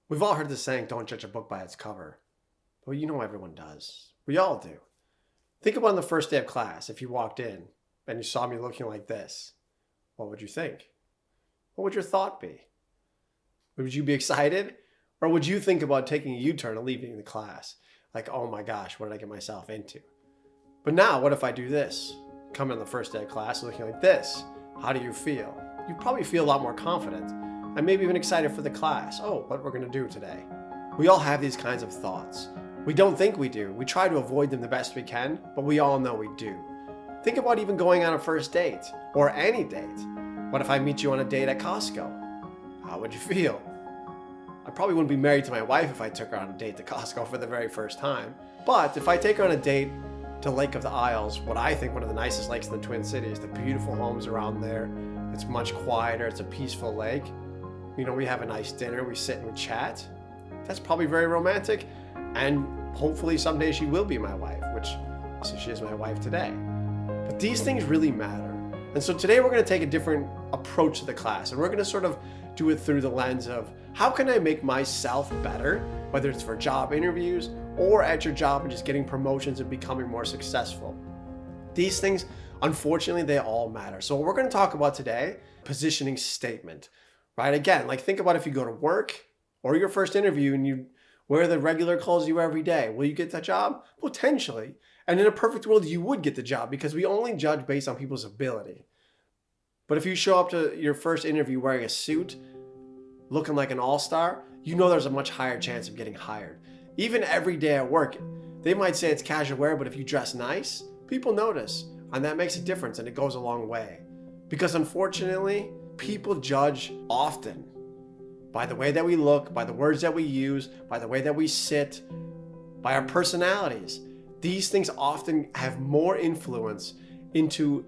We've all heard the saying, don't judge a book by its cover. Well, you know everyone does. We all do. Think about on the first day of class, if you walked in and you saw me looking like this, what would you think? What would your thought be? Would you be excited? Or would you think about taking a U-turn and leaving the class? Like, oh my gosh, what did I get myself into? But now, what if I do this? Come in the first day of class looking like this. How do you feel? You probably feel a lot more confident and maybe even excited for the class. Oh, what we're gonna do today. We all have these kinds of thoughts. We don't think we do. We try to avoid them the best we can, but we all know we do. Think about even going on a first date or any date. What if I meet you on a date at Costco? How would you feel? I probably wouldn't be married to my wife if I took her on a date to Costco for the very first time. But if I take her on a date to Lake of the Isles, what I think one of the nicest lakes in the Twin Cities, the beautiful homes around there, it's much quieter, it's a peaceful lake. You know, we have a nice dinner, we sit and we chat. That's probably very romantic, and hopefully someday she will be my wife, which so she is my wife today. But these things really matter. And so today we're going to take a different approach to the class, and we're going to sort of do it through the lens of how can I make myself better, whether it's for job interviews or at your job and just getting promotions and becoming more successful. These things, unfortunately, they all matter. So what we're going to talk about today, positioning statement, right? Again, like think about if you go to work or your first interview and you wear the regular clothes you wear every day. Will you get that job? Potentially. And in a perfect world, you would get the job because we only judge based on people's ability. But if you show up to your first interview wearing a suit, looking like an all-star, you know there's a much higher chance of getting hired. Even every day at work, they might say it's casual wear, but if you dress nice, people notice. And that makes a difference, and it goes a long way. Because unfortunately, people judge often by the way that we look, by the words that we use, by the way that we sit, by our personalities. These things often have more influence into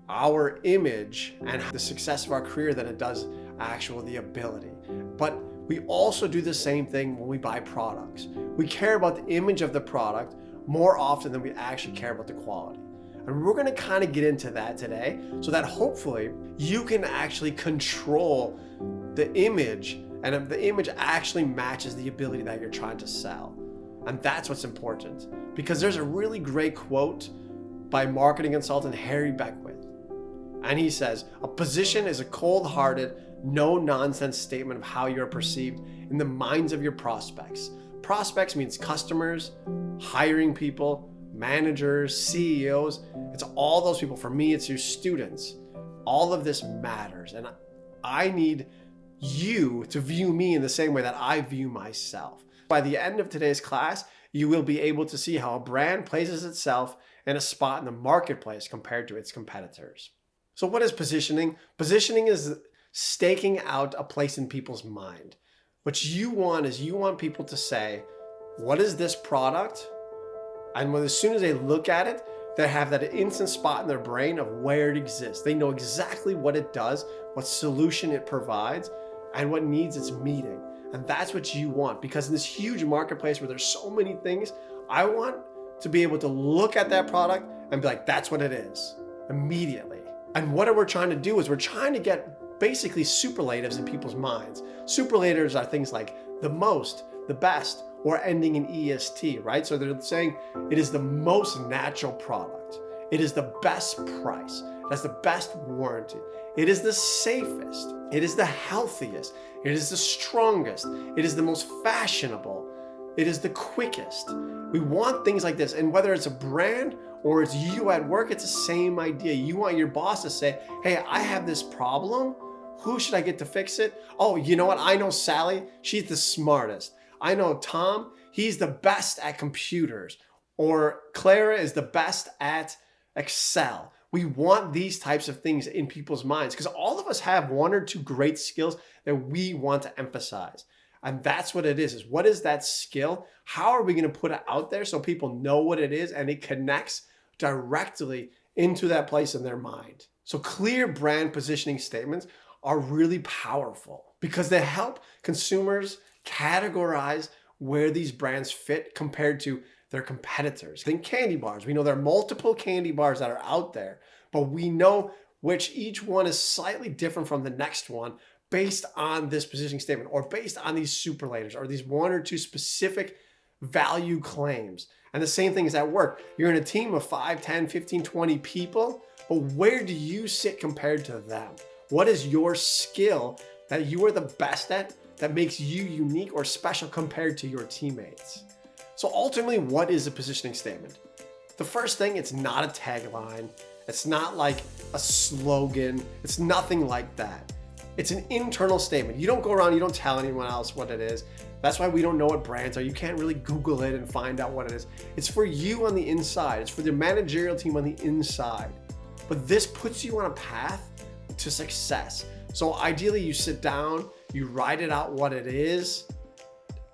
our image and the success of our career than it does actually the ability. But we also do the same thing when we buy products. We care about the image of the product more often than we actually care about the quality. And we're going to kind of get into that today so that hopefully you can actually control the image, and if the image actually matches the ability that you're trying to sell. And that's what's important, because there's a really great quote by marketing consultant Harry Beckwith. And he says, a position is a cold-hearted, no-nonsense statement of how you're perceived in the minds of your prospects. Prospects means customers, hiring people, managers, CEOs. It's all those people. For me, it's your students. All of this matters. And I need you to view me in the same way that I view myself. By the end of today's class, you will be able to see how a brand places itself in a spot in the marketplace compared to its competitors. So what is positioning? Positioning is staking out a place in people's mind. What you want is you want people to say, what is this product? And when, as soon as they look at it, they have that instant spot in their brain of where it exists. They know exactly what it does, what solution it provides, and what needs it's meeting. And that's what you want, because in this huge marketplace where there's so many things, I want to be able to look at that product and be like, that's what it is, immediately. And what we're trying to do is we're trying to get basically superlatives in people's minds. Superlatives are things like the most, the best, or ending in EST, right? So they're saying it is the most natural product. It is the best price. It has the best warranty. It is the safest. It is the healthiest. It is the strongest. It is the most fashionable. It is the quickest. We want things like this. And whether it's a brand or it's you at work, it's the same idea. You want your boss to say, hey, I have this problem. Who should I get to fix it? Oh, you know what? I know Sally. She's the smartest. I know Tom. He's the best at computers. Or Clara is the best at Excel. We want these types of things in people's minds because all of us have one or two great skills that we want to emphasize. And that's what it is what is that skill? How are we going to put it out there so people know what it is and it connects directly into that place in their mind? So clear brand positioning statements are really powerful because they help consumers categorize where these brands fit compared to their competitors. Think candy bars. We know there are multiple candy bars that are out there, but we know which each one is slightly different from the next one based on this positioning statement or based on these superlatives or these one or two specific value claims. And the same thing is at work. You're in a team of 5, 10, 15, 20 people, but where do you sit compared to them? What is your skill that you are the best at that makes you unique or special compared to your teammates? So ultimately, what is a positioning statement? The first thing, it's not a tagline. It's not like a slogan. It's nothing like that. It's an internal statement. You don't go around, you don't tell anyone else what it is. That's why we don't know what brands are. You can't really Google it and find out what it is. It's for you on the inside. It's for the managerial team on the inside. But this puts you on a path to success. So ideally you sit down, you write it out what it is,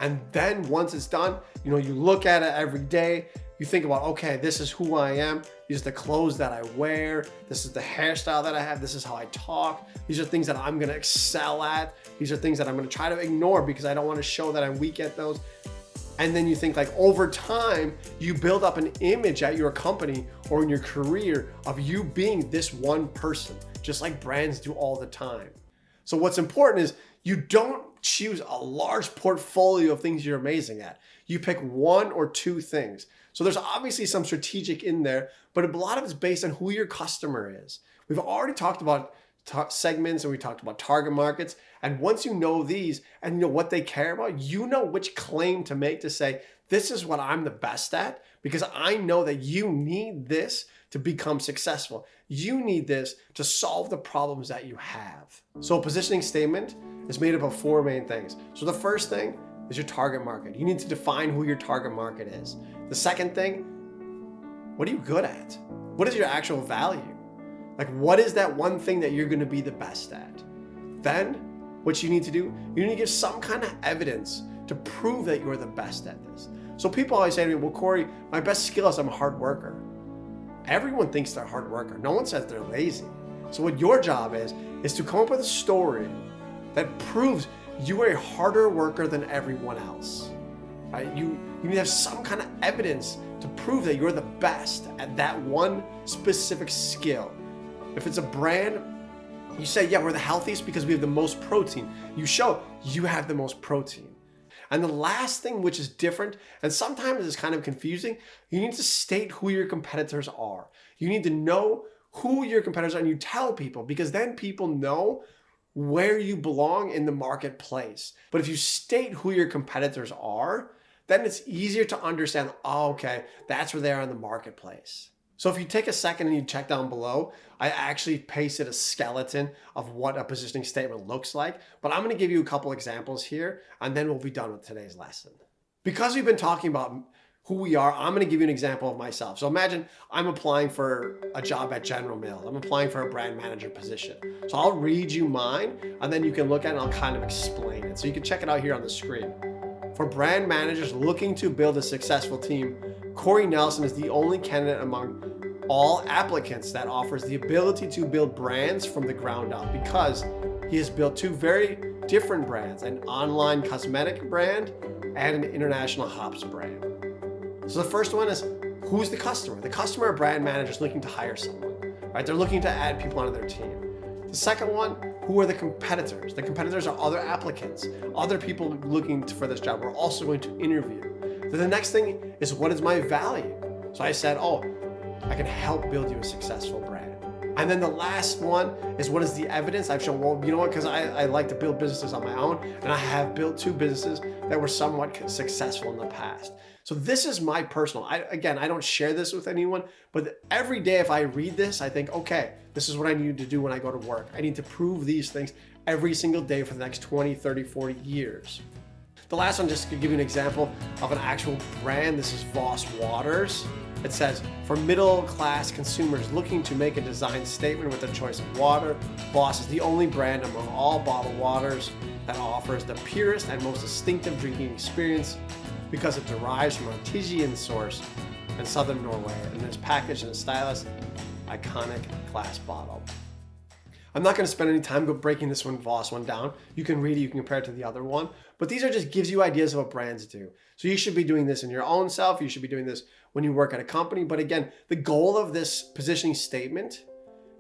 and then once it's done, you look at it every day. You think about, okay, this is who I am. These are the clothes that I wear. This is the hairstyle that I have. This is how I talk. These are things that I'm gonna excel at. These are things that I'm gonna try to ignore because I don't wanna show that I'm weak at those. And then you think like over time, you build up an image at your company or in your career of you being this one person, just like brands do all the time. So what's important is you don't choose a large portfolio of things you're amazing at. You pick one or two things. So there's obviously some strategic in there, but a lot of it's based on who your customer is. We've already talked about segments and we talked about target markets. And once you know these and you know what they care about, you know which claim to make to say, this is what I'm the best at, because I know that you need this to become successful. You need this to solve the problems that you have. So a positioning statement is made up of four main things. So the first thing is your target market. You need to define who your target market is. The second thing, what are you good at? What is your actual value? Like, what is that one thing that you're gonna be the best at? Then, what you need to do, you need to give some kind of evidence to prove that you're the best at this. So people always say to me, well, Corey, my best skill is I'm a hard worker. Everyone thinks they're a hard worker. No one says they're lazy. So what your job is to come up with a story that proves you are a harder worker than everyone else. Right? You need to have some kind of evidence to prove that you're the best at that one specific skill. If it's a brand, you say, yeah, we're the healthiest because we have the most protein. You show you have the most protein. And the last thing, which is different, and sometimes it's kind of confusing, you need to state who your competitors are. You need to know who your competitors are, and you tell people, because then people know where you belong in the marketplace. But if you state who your competitors are, then it's easier to understand, oh, okay, that's where they are in the marketplace. So if you take a second and you check down below, I actually pasted a skeleton of what a positioning statement looks like, but I'm gonna give you a couple examples here, and then we'll be done with today's lesson. Because we've been talking about who we are, I'm gonna give you an example of myself. So imagine I'm applying for a job at General Mills. I'm applying for a brand manager position. So I'll read you mine, and then you can look at it and I'll kind of explain it. So you can check it out here on the screen. For brand managers looking to build a successful team, Corey Nelson is the only candidate among all applicants that offers the ability to build brands from the ground up, because he has built two very different brands, an online cosmetic brand and an international hops brand. So the first one is, who's the customer? The customer are brand managers looking to hire someone, right? They're looking to add people onto their team. The second one, who are the competitors? The competitors are other applicants, other people looking for this job. We're also going to interview. Then the next thing is, what is my value? So I said, oh, I can help build you a successful brand. And then the last one is, what is the evidence? I've shown, well, you know what, because I like to build businesses on my own, and I have built two businesses that were somewhat successful in the past. So this is my personal, I don't share this with anyone, but every day if I read this, I think, okay, this is what I need to do when I go to work. I need to prove these things every single day for the next 20, 30, 40 years. The last one, just to give you an example of an actual brand, this is Voss Waters. It says, for middle-class consumers looking to make a design statement with their choice of water, Voss is the only brand among all bottled waters that offers the purest and most distinctive drinking experience, because it derives from an artesian source in southern Norway and is packaged in a stylish, iconic glass bottle. I'm not going to spend any time breaking this Voss one down. You can read it, you can compare it to the other one, but these are just gives you ideas of what brands do. So you should be doing this in your own self. You should be doing this when you work at a company. But again, the goal of this positioning statement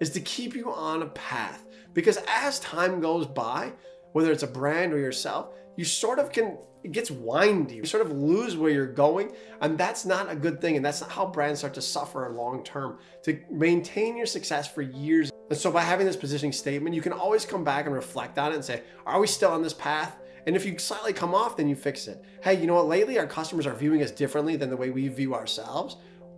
is to keep you on a path. Because as time goes by, whether it's a brand or yourself, you sort of it gets windy. You sort of lose where you're going, and that's not a good thing. And that's not how brands start to suffer long term. To maintain your success for years. And so by having this positioning statement, you can always come back and reflect on it and say, are we still on this path? And if you slightly come off, then you fix it. Hey, you know what? Lately, our customers are viewing us differently than the way we view ourselves.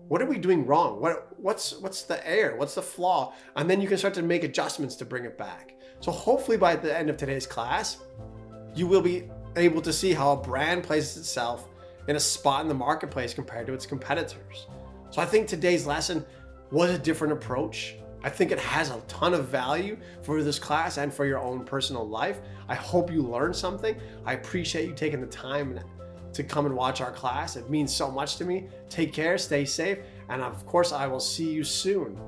What are we doing wrong? What's the error? What's the flaw? And then you can start to make adjustments to bring it back. So hopefully by the end of today's class, you will be able to see how a brand places itself in a spot in the marketplace compared to its competitors. So I think today's lesson was a different approach. I think it has a ton of value for this class and for your own personal life. I hope you learned something. I appreciate you taking the time to come and watch our class. It means so much to me. Take care, stay safe, and of course, I will see you soon.